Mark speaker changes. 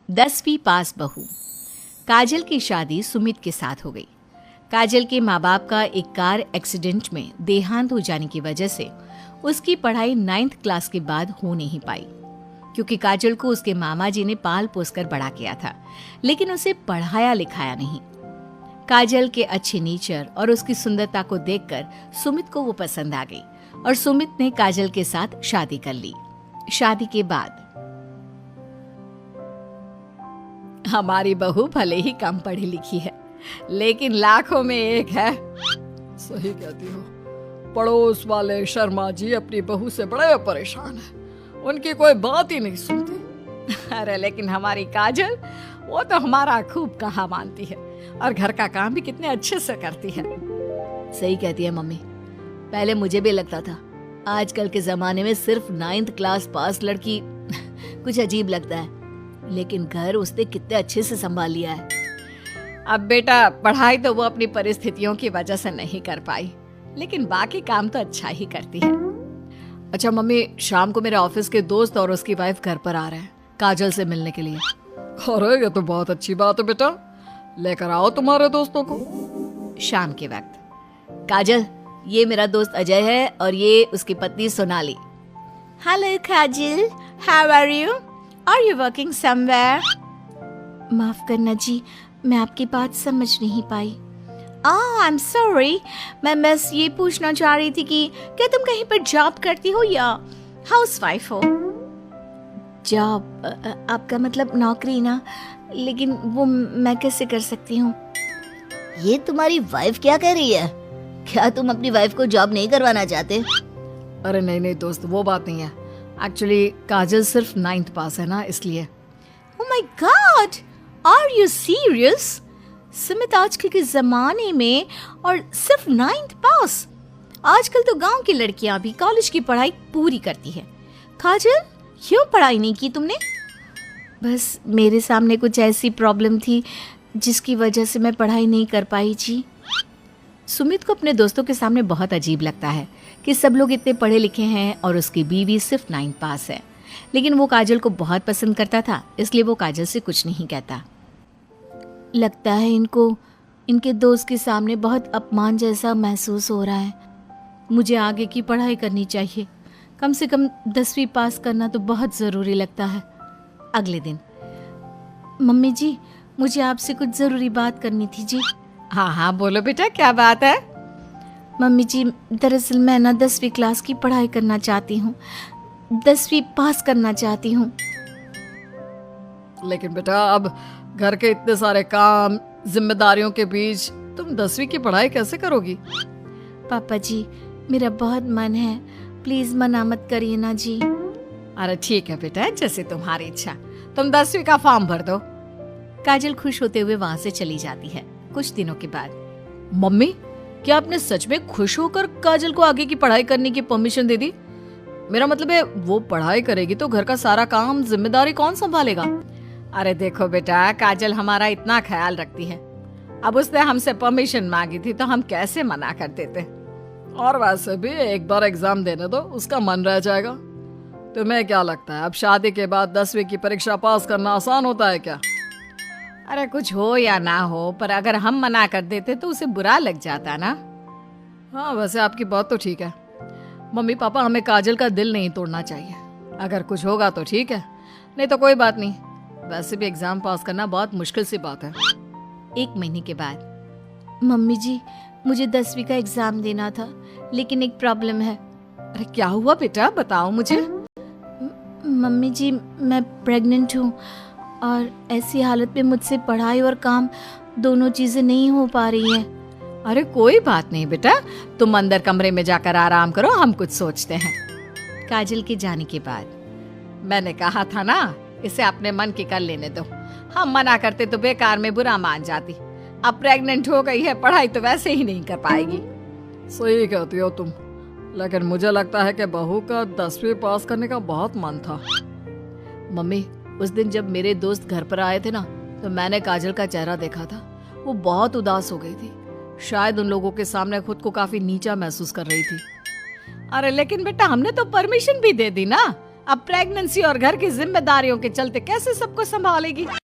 Speaker 1: 10वीं पास बहू। काजल की शादी सुमित के साथ हो गई। काजल के माँ बाप का एक कार एक्सीडेंट में देहांत हो जाने की वजह से उसकी पढ़ाई 9th क्लास के बाद हो नहीं पाई, क्योंकि काजल को उसके मामा जी ने पाल पोस कर बड़ा किया था, लेकिन उसे पढ़ाया लिखाया नहीं। काजल के अच्छे नेचर और उसकी सुंदरता को देखकर सुमित को वो पसंद आ गई और सुमित ने काजल के साथ शादी कर ली। शादी के बाद हमारी बहू भले ही कम पढ़ी लिखी है, लेकिन लाखों में एक है।
Speaker 2: सही कहती हो। पड़ोस वाले शर्मा जी अपनी बहू से बड़े परेशान हैं। उनकी कोई बात ही नहीं सुनती।
Speaker 1: अरे लेकिन हमारी काजल, वो तो हमारा खूब कहा मानती है और घर का काम भी कितने अच्छे से करती है।
Speaker 3: सही कहती है मम्मी। पहले मुझे भी लगता था आजकल के जमाने में सिर्फ 9th क्लास पास लड़की कुछ अजीब लगता है, लेकिन घर उसने कितने अच्छे से संभाल लिया है।
Speaker 1: अब बेटा, पढ़ाई तो वो अपनी परिस्थितियों की वजह से नहीं कर पाई, लेकिन बाकी काम तो अच्छा ही करती है।
Speaker 2: अच्छा मम्मी, शाम को मेरे ऑफिस के दोस्त और उसकी वाइफ घर पर आ रहे हैं काजल से मिलने के लिए। अरे ये तो बहुत अच्छी बात है बेटा, लेकर आओ तुम्हारे दोस्तों को।
Speaker 1: शाम के वक्त
Speaker 3: काजल, ये मेरा दोस्त अजय है और ये उसकी पत्नी Sonali.
Speaker 1: Hello Kajal, how are you? Are you working somewhere? माफ करना जी, मैं आपकी बात समझ नहीं पाई। आई एम सॉरी, मैं बस ये पूछना चाह रही थी कि क्या तुम कहीं पर जॉब करती हो या हाउसवाइफ हो? जॉब? आपका मतलब नौकरी ना, लेकिन वो मैं कैसे कर सकती हूँ?
Speaker 3: ये तुम्हारी वाइफ क्या कह रही है? क्या तुम अपनी वाइफ को जॉब नहीं करवाना चाहते?
Speaker 2: अरे नहीं नहीं दोस्त, वो बात नहीं है। एक्चुअली काजल सिर्फ 9th पास है ना, इसलिए।
Speaker 1: Oh my God, are you serious? Sumit आजकल के जमाने में और सिर्फ 9th पास? आजकल तो गांव की लड़कियां भी कॉलेज की पढ़ाई पूरी करती है। काजल, क्यों पढ़ाई नहीं की तुमने? बस मेरे सामने कुछ ऐसी प्रॉब्लम थी जिसकी वजह से मैं पढ़ाई नहीं कर पाई जी। सुमित को अपने दोस्तों के सामने बहुत अजीब लगता है कि सब लोग इतने पढ़े लिखे हैं और उसकी बीवी सिर्फ 9th पास है, लेकिन वो काजल को बहुत पसंद करता था, इसलिए वो काजल से कुछ नहीं कहता। लगता है इनको इनके दोस्त के सामने बहुत अपमान जैसा महसूस हो रहा है। मुझे आगे की पढ़ाई करनी चाहिए, कम से कम 10वीं पास करना तो बहुत ज़रूरी लगता है। अगले दिन, मम्मी जी, मुझे आपसे कुछ ज़रूरी बात करनी थी जी।
Speaker 2: हाँ हाँ बोलो बेटा, क्या बात है?
Speaker 1: मम्मी जी, दरअसल मैं ना 10वीं क्लास की पढ़ाई करना चाहती हूँ, 10वीं पास करना चाहती हूँ।
Speaker 2: लेकिन बेटा, अब घर के इतने सारे काम, जिम्मेदारियों के बीच तुम 10वीं की पढ़ाई कैसे करोगी?
Speaker 1: पापा जी, मेरा बहुत मन है, प्लीज मना मत करिए ना जी।
Speaker 2: अरे ठीक है बेटा, जैसे तुम्हारी इच्छा। तुम 10वीं का फॉर्म भर दो।
Speaker 1: काजल खुश होते हुए वहाँ से चली जाती है। कुछ दिनों के बाद,
Speaker 2: मम्मी, क्या आपने सच में खुश होकर काजल को आगे की पढ़ाई करने की परमिशन दे दी? मेरा मतलब है, वो पढ़ाई करेगी तो घर का सारा काम, जिम्मेदारी कौन संभालेगा?
Speaker 1: अरे देखो बेटा, काजल हमारा इतना ख्याल रखती है, अब उसने हमसे परमिशन मांगी थी तो हम कैसे मना कर देते।
Speaker 2: और वैसे भी एक बार एग्जाम देने दो, उसका मन रह जाएगा। तुम्हें क्या लगता है, अब शादी के बाद 10वीं की परीक्षा पास करना आसान होता है क्या?
Speaker 1: अरे कुछ हो या ना हो, पर अगर हम मना कर देते तो उसे बुरा लग जाता ना।
Speaker 2: हाँ वैसे आपकी बात तो ठीक है। मम्मी पापा, हमें काजल का दिल नहीं तोड़ना चाहिए। अगर कुछ होगा तो ठीक है, नहीं तो कोई बात नहीं। वैसे भी एग्जाम पास करना बहुत मुश्किल सी बात है।
Speaker 1: 1 महीने के बाद, मम्मी जी, मुझे 10वीं का एग्जाम देना था, लेकिन एक प्रॉब्लम है।
Speaker 2: अरे क्या हुआ बेटा, बताओ मुझे।
Speaker 1: मम्मी जी, मैं प्रेग्नेंट हूँ और ऐसी हालत में मुझसे पढ़ाई और काम दोनों चीजें नहीं हो पा रही है।
Speaker 2: अरे कोई बात नहीं बेटा, तुम अंदर कमरे में जाकर आराम करो, हम कुछ सोचते हैं।
Speaker 1: काजल के जाने के बाद,
Speaker 2: मैंने कहा था ना, इसे अपने मन की कर लेने दो। हम मना करते तो बेकार में बुरा मान जाती। अब प्रेग्नेंट हो गई है, पढ़ाई तो वैसे ही नहीं कर पाएगी। सही कहती हो तुम, लेकिन मुझे लगता है कि बहू का 10वीं पास करने का बहुत मन था।
Speaker 3: मम्मी, उस दिन जब मेरे दोस्त घर पर आए थे ना, तो मैंने काजल का चेहरा देखा था। वो बहुत उदास हो गई थी, शायद उन लोगों के सामने खुद को काफी नीचा महसूस कर रही थी।
Speaker 2: अरे लेकिन बेटा, हमने तो परमिशन भी दे दी ना, अब प्रेगनेंसी और घर की जिम्मेदारियों के चलते कैसे सबको संभालेगी।